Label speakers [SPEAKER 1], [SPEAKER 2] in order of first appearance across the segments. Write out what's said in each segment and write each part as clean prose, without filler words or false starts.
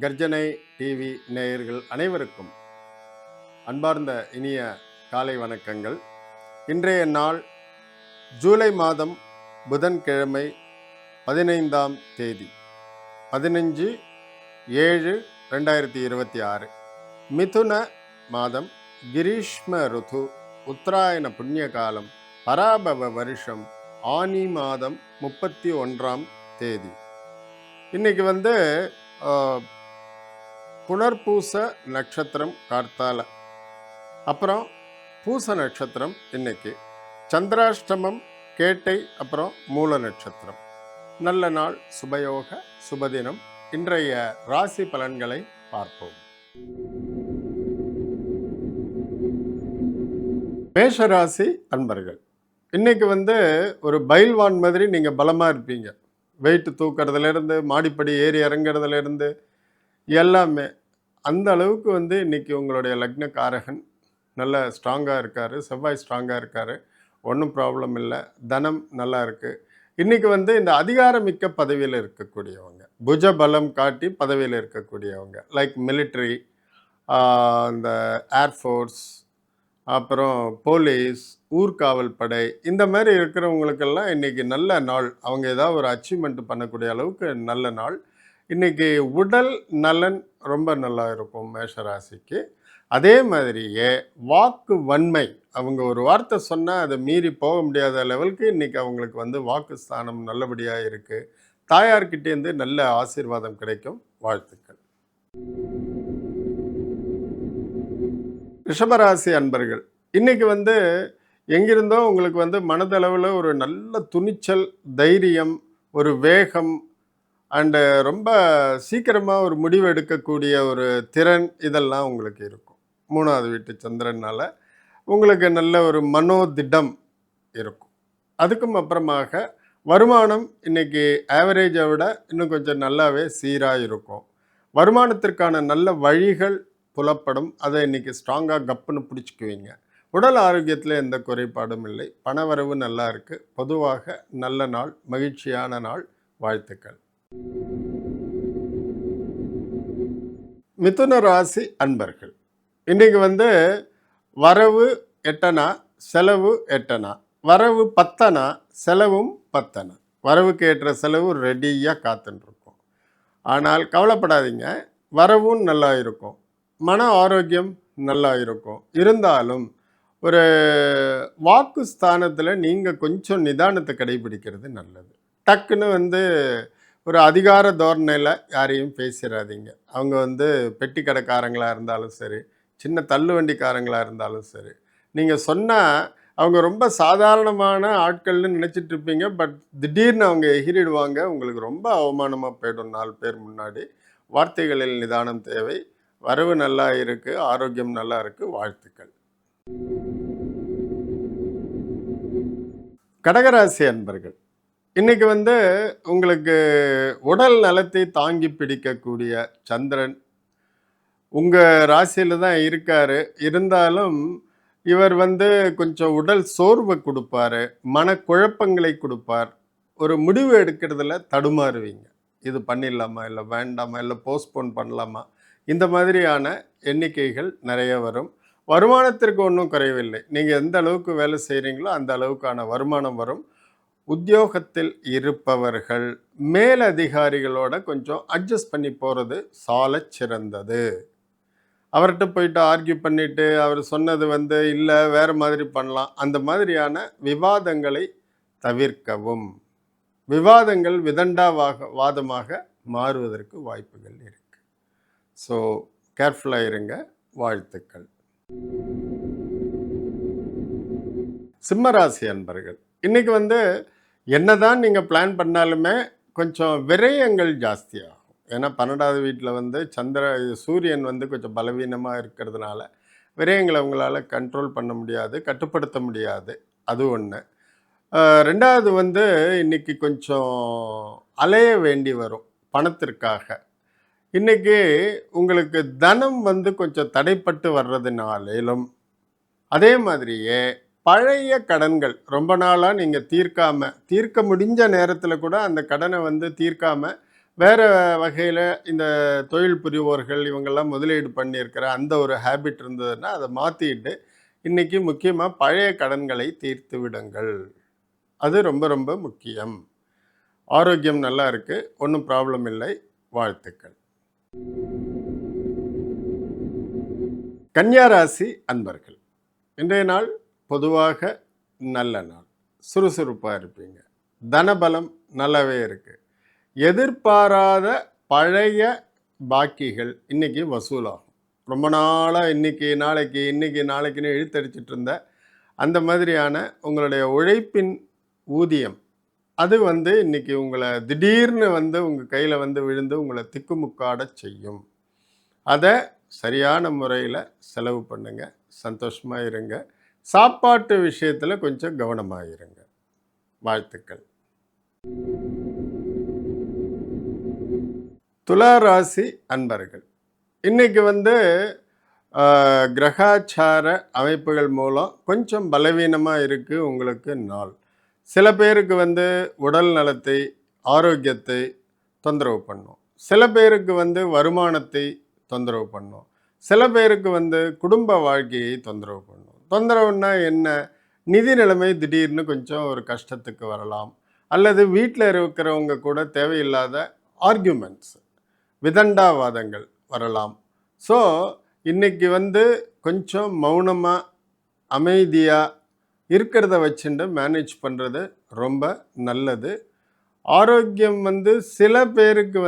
[SPEAKER 1] கர்ஜனை TV நேயர்கள் அனைவருக்கும் அன்பார்ந்த இனிய காலை வணக்கங்கள். இன்றைய நாள் ஜூலை மாதம் புதன்கிழமை 15ஆம் தேதி 15/7/2026 மிதுன மாதம் கிரீஷ்ம ருது உத்தராயண புண்ணிய காலம் பராபவ வருஷம் ஆனி மாதம் 31ஆம் தேதி. இன்னைக்கு புனர்பூச நட்சத்திரம் கார்த்தால, அப்புறம் பூச நட்சத்திரம் இன்னைக்கு, சந்திராஷ்டமம் கேட்டை, அப்புறம் மூல நட்சத்திரம். நல்ல நாள், சுபயோக சுபதினம். இன்றைய ராசி பலன்களை பார்ப்போம். மேஷராசி அன்பர்கள், இன்னைக்கு ஒரு பைல்வான் மாதிரி நீங்கள் பலமாக இருப்பீங்க. வெயிட்டு தூக்கிறதுலேருந்து மாடிப்படி ஏறி இறங்குறதுலேருந்து எல்லாமே அந்த அளவுக்கு இன்னைக்கு உங்களுடைய லக்னக்காரகன் நல்ல ஸ்ட்ராங்காக இருக்கார். செவ்வாய் ஸ்ட்ராங்காக இருக்கார், ஒன்றும் ப்ராப்ளம் இல்லை. தனம் நல்லா இருக்குது. இன்றைக்கி இந்த அதிகாரமிக்க பதவியில் இருக்கக்கூடியவங்க, புஜ பலம் காட்டி பதவியில் இருக்கக்கூடியவங்க, லைக் மிலிட்ரி, இந்த ஏர்ஃபோர்ஸ், அப்புறம் போலீஸ், ஊர்காவல் படை, இந்த மாதிரி இருக்கிறவங்களுக்கெல்லாம் இன்றைக்கி நல்ல நாள். அவங்க ஏதாவது ஒரு அச்சீவ்மெண்ட் பண்ணக்கூடிய அளவுக்கு நல்ல நாள். இன்றைக்கி உடல் நலன் ரொம்ப நல்லா இருக்கும் மேஷராசிக்கு. அதே மாதிரியே வாக்கு வன்மை, அவங்க ஒரு வார்த்தை சொன்னால் அதை மீறி போக முடியாத லெவலுக்கு இன்றைக்கி அவங்களுக்கு வாக்கு ஸ்தானம் நல்லபடியாக இருக்குது. தாயார்கிட்டேருந்து நல்ல ஆசீர்வாதம் கிடைக்கும். வாழ்த்துக்கள். ரிஷபராசி அன்பர்கள், இன்றைக்கி எங்கிருந்தோ உங்களுக்கு மனதளவில் ஒரு நல்ல துணிச்சல், தைரியம், ஒரு வேகம் அண்டு ரொம்ப சீக்கிரமாக ஒரு முடிவு எடுக்கக்கூடிய ஒரு திறன், இதெல்லாம் உங்களுக்கு இருக்கும். 3வது வீட்டு சந்திரனால் உங்களுக்கு நல்ல ஒரு மனோதிடம் இருக்கும். அதுக்கும் அப்புறமாக வருமானம் இன்றைக்கி ஆவரேஜை விட இன்னும் கொஞ்சம் நல்லாவே சீராக இருக்கும். வருமானத்திற்கான நல்ல வழிகள் புலப்படும். அதை இன்றைக்கி ஸ்ட்ராங்காக கப்புன்னு பிடிச்சிக்குவீங்க. உடல் ஆரோக்கியத்தில் எந்த குறைபாடும் இல்லை. பணவரவு நல்லா இருக்குது. பொதுவாக நல்ல நாள், மகிழ்ச்சியான நாள். வாழ்த்துக்கள். மிதுன ராசி அன்பர்கள், இன்றைக்கி வரவு 8 செலவு 8. வரவு 10 செலவும் 10. வரவுக்கு ஏற்ற செலவு ரெடியாக காத்துட்டுருக்கும். ஆனால் கவலைப்படாதீங்க, வரவும் நல்லா இருக்கும், மன ஆரோக்கியம் நல்லா இருக்கும். இருந்தாலும் ஒரு வாக்கு ஸ்தானத்தில் நீங்கள் கொஞ்சம் நிதானத்தை கடைபிடிக்கிறது நல்லது. டக்குன்னு ஒரு அதிகார தோரணையில் யாரையும் பேசிடாதீங்க. அவங்க பெட்டி கடைக்காரங்களாக இருந்தாலும் சரி, சின்ன தள்ளு வண்டிக்காரங்களாக இருந்தாலும் சரி, நீங்கள் சொன்னால் அவங்க ரொம்ப சாதாரணமான ஆட்கள்னு நினச்சிட்டு இருப்பீங்க. பட் திடீர்னு அவங்க எகிரிடுவாங்க. உங்களுக்கு ரொம்ப அவமானமாக போயிடும் 4 பேர் முன்னாடி. வார்த்தைகளில் நிதானம் தேவை. வரவு நல்லா இருக்குது, ஆரோக்கியம் நல்லா இருக்குது. வாழ்த்துக்கள். கடகராசி அன்பர்கள், இன்றைக்கி உங்களுக்கு உடல் நலத்தை தாங்கி பிடிக்கக்கூடிய சந்திரன் உங்கள் ராசியில் தான் இருக்கார். இருந்தாலும் இவர் கொஞ்சம் உடல் சோர்வை கொடுப்பார், மனக்குழப்பங்களை கொடுப்பார். ஒரு முடிவு எடுக்கிறதுல தடுமாறுவீங்க. இது பண்ணிடலாமா, இல்லை வேண்டாமா, இல்லை போஸ்ட்போன் பண்ணலாமா, இந்த மாதிரியான எண்ணிக்கைகள் நிறைய வரும். வருமானத்திற்கு ஒன்றும் குறைவில்லை. நீங்கள் எந்த அளவுக்கு வேலை செய்கிறீங்களோ அந்த அளவுக்கான வருமானம் வரும். உத்தியோகத்தில் இருப்பவர்கள் மேலதிகாரிகளோட கொஞ்சம் அட்ஜஸ்ட் பண்ணி போகிறது சால சிறந்தது. அவர்கிட்ட போயிட்டு ஆர்கியூ பண்ணிவிட்டு அவர் சொன்னது இல்லை வேறு மாதிரி பண்ணலாம், அந்த மாதிரியான விவாதங்களை தவிர்க்கவும். விவாதங்கள் வாதமாக மாறுவதற்கு வாய்ப்புகள் இருக்குது. ஸோ கேர்ஃபுல்லாக இருங்க. வாழ்த்துக்கள். சிம்மராசி அன்பர்கள், இன்றைக்கி என்னதான் நீங்கள் பிளான் பண்ணாலுமே கொஞ்சம் விரயங்கள் ஜாஸ்தியாகும். ஏன்னா 12வது வீட்டில் சூரியன் கொஞ்சம் பலவீனமாக இருக்கிறதுனால விரயங்களை உங்களால் கண்ட்ரோல் பண்ண முடியாது, கட்டுப்படுத்த முடியாது. அது ஒன்று. 2வது இன்றைக்கி கொஞ்சம் அலைய வேண்டி வரும் பணத்திற்காக. இன்றைக்கி உங்களுக்கு தனம் கொஞ்சம் தடைப்பட்டு வர்றதுனாலும், அதே மாதிரியே பழைய கடன்கள் ரொம்ப நாளாக நீங்கள் தீர்க்க முடிஞ்ச நேரத்தில் கூட அந்த கடனை தீர்க்காமல் வேறு வகையில் இந்த தொழில் புரிவோர்கள் இவங்கெல்லாம் முதலீடு பண்ணியிருக்கிற அந்த ஒரு ஹேபிட் இருந்ததுன்னா அதை மாற்றிட்டு இன்றைக்கி முக்கியமாக பழைய கடன்களை தீர்த்து விடுங்கள். அது ரொம்ப ரொம்ப முக்கியம். ஆரோக்கியம் நல்லா இருக்குது, ஒன்றும் ப்ராப்ளம் இல்லை. வாழ்த்துக்கள். கன்னியா ராசி அன்பர்கள், இன்றைய நாள் பொதுவாக நல்ல நாள். சுறுசுறுப்பாக இருப்பீங்க. தனபலம் நல்லாவே இருக்குது. எதிர்பாராத பழைய பாக்கிகள் இன்றைக்கி வசூலாகும். ரொம்ப நாளாக இன்றைக்கி நாளைக்குன்னு இழுத்தடிச்சிட்டு இருந்த அந்த மாதிரியான உங்களுடைய உழைப்பின் ஊதியம் அது இன்றைக்கி உங்களை திடீர்னு உங்கள் கையில் விழுந்து உங்களை திக்குமுக்காட செய்யும். அதை சரியான முறையில் செலவு பண்ணுங்க, சந்தோஷமாக இருங்க. சாப்பாட்டு விஷயத்தில் கொஞ்சம் கவனமாக இருங்க. வாழ்த்துக்கள். துலா ராசி அன்பர்கள், இன்றைக்கி கிரகாச்சார அமைப்புகள் மூலம் கொஞ்சம் பலவீனமாக இருக்குது உங்களுக்கு நாள். சில பேருக்கு உடல் நலத்தை ஆரோக்கியத்தை தொந்தரவு பண்ணும். சில பேருக்கு வருமானத்தை தொந்தரவு பண்ணும். சில பேருக்கு குடும்ப வாழ்க்கையை தொந்தரவு பண்ணும். தொந்தரவுன்னா என்ன? நிதி நிலைமை திடீர்னு கொஞ்சம் ஒரு கஷ்டத்துக்கு வரலாம். அல்லது வீட்டில் இருக்கிறவங்க கூட தேவையில்லாத ஆர்கியூமெண்ட்ஸ், விதண்டாவாதங்கள் வரலாம். ஸோ இன்றைக்கி கொஞ்சம் மௌனமாக அமைதியாக இருக்கிறத வச்சுட்டு மேனேஜ் பண்ணுறது ரொம்ப நல்லது. ஆரோக்கியம் சில பேருக்கு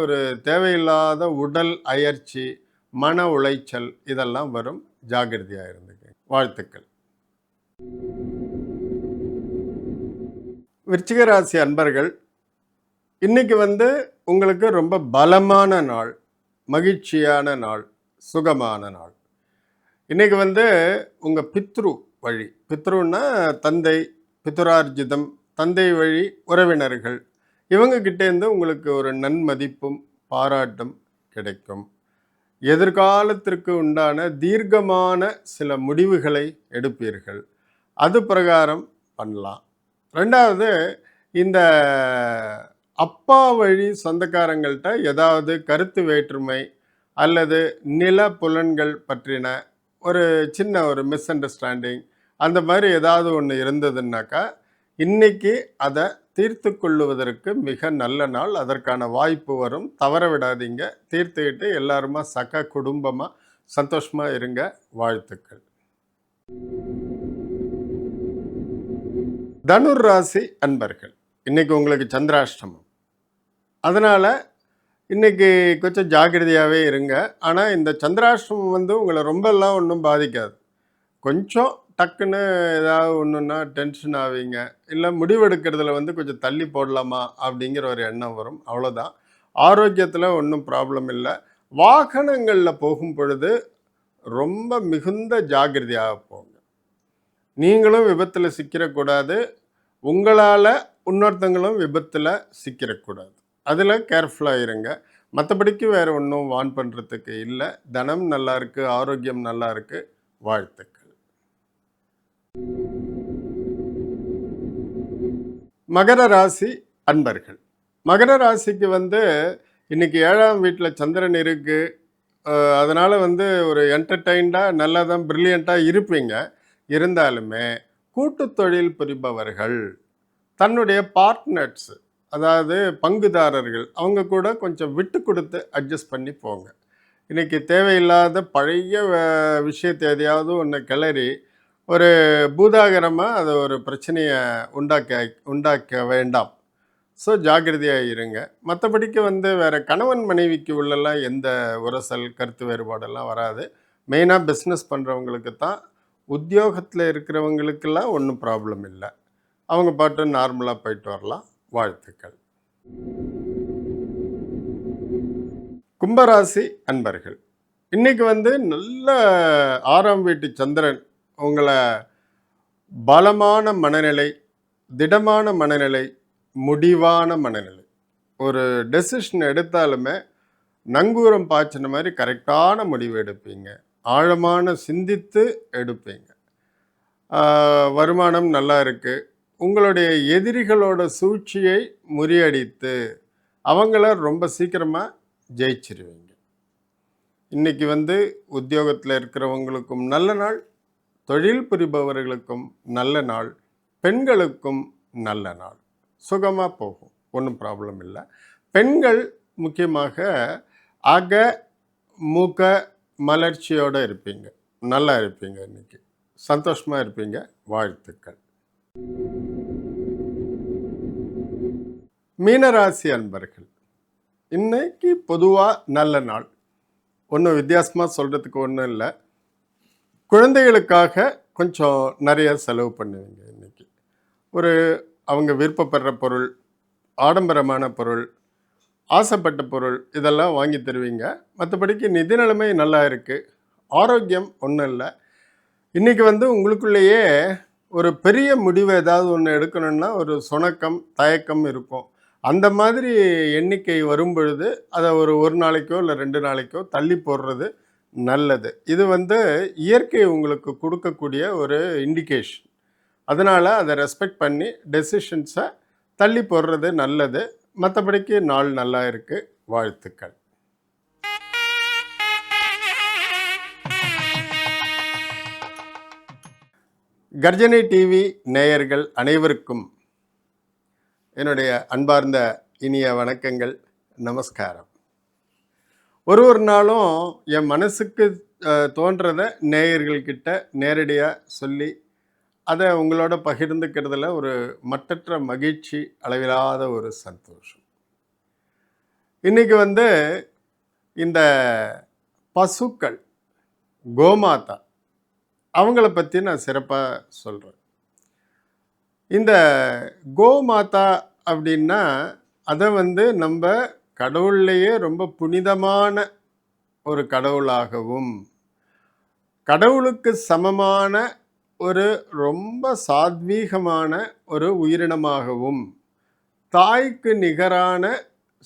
[SPEAKER 1] ஒரு தேவையில்லாத உடல் அயற்சி, மன உளைச்சல் இதெல்லாம் வரும். ஜாகிரதையாக இருந்துங்க. வாழ்த்துக்கள். விருச்சிக ராசி அன்பர்கள், இன்றைக்கி உங்களுக்கு ரொம்ப பலமான நாள், மகிழ்ச்சியான நாள், சுகமான நாள். இன்றைக்கி உங்கள் பித்ரு வழி, பித்ருன்னா தந்தை, பித்ரார்ஜிதம், தந்தை வழி உறவினர்கள், இவங்ககிட்டேருந்து உங்களுக்கு ஒரு நன்மதிப்பும் பாராட்டும் கிடைக்கும். எதிர்காலத்திற்கு உண்டான தீர்க்கமான சில முடிவுகளை எடுப்பீர்கள். அது பிரகாரம் பண்ணலாம். ரெண்டாவது, இந்த அப்பா வழி சொந்தக்காரங்கள்ட்ட ஏதாவது கருத்து வேற்றுமை அல்லது நில புலன்கள் பற்றின ஒரு சின்ன ஒரு மிஸ் அண்டர்ஸ்டாண்டிங் அந்த மாதிரி ஏதாவது ஒன்று இருந்ததுன்னாக்கா இன்றைக்கி அதை தீர்த்து கொள்ளுவதற்கு மிக நல்ல நாள். அதற்கான வாய்ப்பு வரும். தவற விடாதீங்க. தீர்த்துக்கிட்டு எல்லாருமா சக குடும்பமாக சந்தோஷமாக இருங்க. வாழ்த்துக்கள். தனுர் ராசி அன்பர்கள், இன்றைக்கி உங்களுக்கு சந்திராஷ்டமம். அதனால் இன்றைக்கி கொஞ்சம் ஜாக்கிரதையாகவே இருங்க. ஆனால் இந்த சந்திராஷ்டமம் உங்களை ரொம்பலாம் ஒன்றும் பாதிக்காது. கொஞ்சம் டக்குன்னு ஏதாவது ஒன்றுன்னா டென்ஷன் ஆவீங்க. இல்லை முடிவெடுக்கிறதுல கொஞ்சம் தள்ளி போடலாமா அப்படிங்கிற ஒரு எண்ணம் வரும். அவ்வளோதான். ஆரோக்கியத்தில் ஒன்றும் ப்ராப்ளம் இல்லை. வாகனங்களில் போகும் பொழுது ரொம்ப மிகுந்த ஜாக்கிரதையாக போங்க. நீங்களும் விபத்தில் சிக்கிடக்கூடாது, உங்களால் இன்னொருத்தங்களும் விபத்தில் சிக்கிடக்கூடாது. அதில் கேர்ஃபுல்லாக இருங்க. மற்றபடிக்கு வேறு ஒன்றும் வான் பண்ணுறதுக்கு இல்லை. தனம் நல்லா இருக்குது, ஆரோக்கியம் நல்லா இருக்குது. வாழ்த்துக்கள். மகர ராசி அன்பர்கள், மகர ராசிக்கு இன்றைக்கி 7ஆம் வீட்டில் சந்திரன் இருக்குது. அதனால் ஒரு என்டர்டெயின்டாக நல்லா தான் ப்ரில்லியண்ட்டாக இருப்பீங்க. இருந்தாலுமே கூட்டு தொழில் புரிபவர்கள், தன்னுடைய பார்ட்னர்ஸ், அதாவது பங்குதாரர்கள், அவங்க கூட கொஞ்சம் விட்டு கொடுத்து அட்ஜஸ்ட் பண்ணி போங்க. இன்றைக்கி தேவையில்லாத பழைய விஷயத்தை எதையாவது ஒன்று கிளறி ஒரு பூதாகரமாக அதை ஒரு பிரச்சனையை உண்டாக்க வேண்டாம். ஸோ ஜாக்கிரதையாக இருங்க. மற்றபடிக்கு வேறு கணவன் மனைவிக்கு உள்ளெல்லாம் எந்த உரசல் கருத்து வேறுபாடெல்லாம் வராது. மெயினாக பிஸ்னஸ் பண்ணுறவங்களுக்கு தான். உத்தியோகத்தில் இருக்கிறவங்களுக்கெல்லாம் ஒன்றும் ப்ராப்ளம் இல்லை. அவங்க பாட்டு நார்மலாக போயிட்டு வரலாம். வாழ்த்துக்கள். கும்பராசி அன்பர்கள், இன்றைக்கி நல்ல 6ஆம் வீட்டு சந்திரன் உங்களை பலமான மனநிலை, திடமான மனநிலை, முடிவான மனநிலை, ஒரு டெசிஷன் எடுத்தாலுமே நங்கூரம் பாய்ச்சின மாதிரி கரெக்டான முடிவு எடுப்பீங்க. ஆழமான சிந்தித்து எடுப்பீங்க. வருமானம் நல்லா இருக்குது. உங்களுடைய எதிரிகளோட சூழ்ச்சியை முறியடித்து அவங்கள ரொம்ப சீக்கிரமாக ஜெயிச்சிருவீங்க. இன்னைக்கு வந்து உத்தியோகத்தில் இருக்கிறவங்களுக்கும் நல்ல நாள், தொழில் புரிபவர்களுக்கும் நல்ல நாள், பெண்களுக்கும் நல்ல நாள். சுகமாக போகும், ஒன்றும் ப்ராப்ளம் இல்லை. பெண்கள் முக்கியமாக அக மூக்க மலர்ச்சியோடு இருப்பீங்க, நல்லா இருப்பீங்க, இன்னைக்கு சந்தோஷமாக இருப்பீங்க. வாழ்த்துக்கள். மீனராசி அன்பர்கள், இன்னைக்கு பொதுவாக நல்ல நாள். ஒன்றும் வித்தியாசமாக சொல்கிறதுக்கு ஒன்றும் இல்லை. குழந்தைகளுக்காக கொஞ்சம் நிறைய செலவு பண்ணுவீங்க இன்னைக்கு. ஒரு அவங்க விருப்பப்படுற பொருள், ஆடம்பரமான பொருள், ஆசைப்பட்ட பொருள் இதெல்லாம் வாங்கி தருவீங்க. மற்றபடிக்கு நிதி நிலைமை நல்லா இருக்குது. ஆரோக்கியம் ஒன்றும் இல்லை. இன்றைக்கி வந்து உங்களுக்குள்ளேயே ஒரு பெரிய முடிவு ஏதாவது ஒன்று எடுக்கணும்னா ஒரு சுணக்கம், தயக்கம் இருக்கும். அந்த மாதிரி எண்ணிக்கை வரும் பொழுது அதை ஒரு நாளைக்கோ இல்லை 2 நாளைக்கோ தள்ளி போடுறது நல்லது. இது வந்து இயற்கை உங்களுக்கு கொடுக்கக்கூடிய ஒரு இண்டிகேஷன். அதனால் அதை ரெஸ்பெக்ட் பண்ணி டெசிஷன்ஸை தள்ளி போடுறது நல்லது. மற்றபடிக்கு நாள் நல்லா இருக்குது. வாழ்த்துக்கள். கர்ஜனை டிவி நேயர்கள் அனைவருக்கும் என்னுடைய அன்பார்ந்த இனிய வணக்கங்கள், நமஸ்காரம். ஒரு நாளும் என் மனசுக்கு தோன்றதை நேயர்கள்கிட்ட நேரடியாக சொல்லி அதை உங்களோட பகிர்ந்துக்கிறதுல ஒரு மட்டற்ற மகிழ்ச்சி, அளவிலாத ஒரு சந்தோஷம். இன்றைக்கி வந்து இந்த பசுக்கள், கோமாதா, அவங்கள பற்றி நான் சிறப்பாக சொல்கிறேன். இந்த கோமாதா அப்படின்னா அதை வந்து நம்ம கடவுள்லேயே ரொம்ப புனிதமான ஒரு கடவுளாகவும், கடவுளுக்கு சமமான ஒரு ரொம்ப சாத்வீகமான ஒரு உயிரினமாகவும், தாய்க்கு நிகரான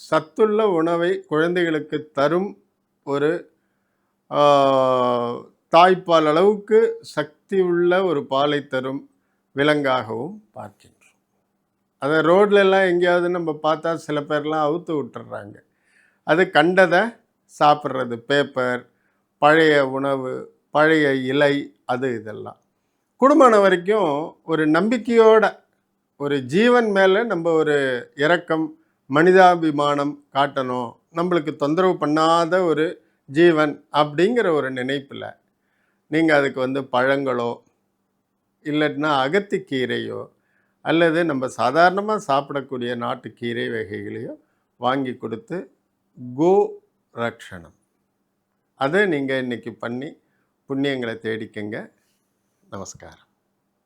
[SPEAKER 1] சத்துள்ள உணவை குழந்தைகளுக்கு தரும் ஒரு தாய்ப்பால் அளவுக்கு சக்தி உள்ள ஒரு பாலை தரும் விலங்காகவும் பார்க்கின்றோம். அதை ரோட்லெல்லாம் எங்கேயாவது நம்ம பார்த்தா சில பேர்லாம் அவுத்து விட்டுறாங்க. அது கண்டதை சாப்பிட்றது, பேப்பர், பழைய உணவு, பழைய இலை, அது இதெல்லாம். குடும்பம் வரைக்கும் ஒரு நம்பிக்கையோட ஒரு ஜீவன் மேலே நம்ம ஒரு இரக்கம், மனிதாபிமானம் காட்டணும், நம்மளுக்கு தொந்தரவு பண்ணாத ஒரு ஜீவன் அப்படிங்கிற ஒரு நினைப்பில் நீங்கள் அதுக்கு வந்து பழங்களோ இல்லைன்னா அகத்திக்கீரையோ அல்லது நம்ம சாதாரணமாக சாப்பிடக்கூடிய நாட்டுக்கீரை வகைகளையோ வாங்கி கொடுத்து கோ ரக்ஷணம் அதை நீங்கள் இன்றைக்கி பண்ணி புண்ணியங்களை தேடிக்கங்க. நமஸ்காரம்.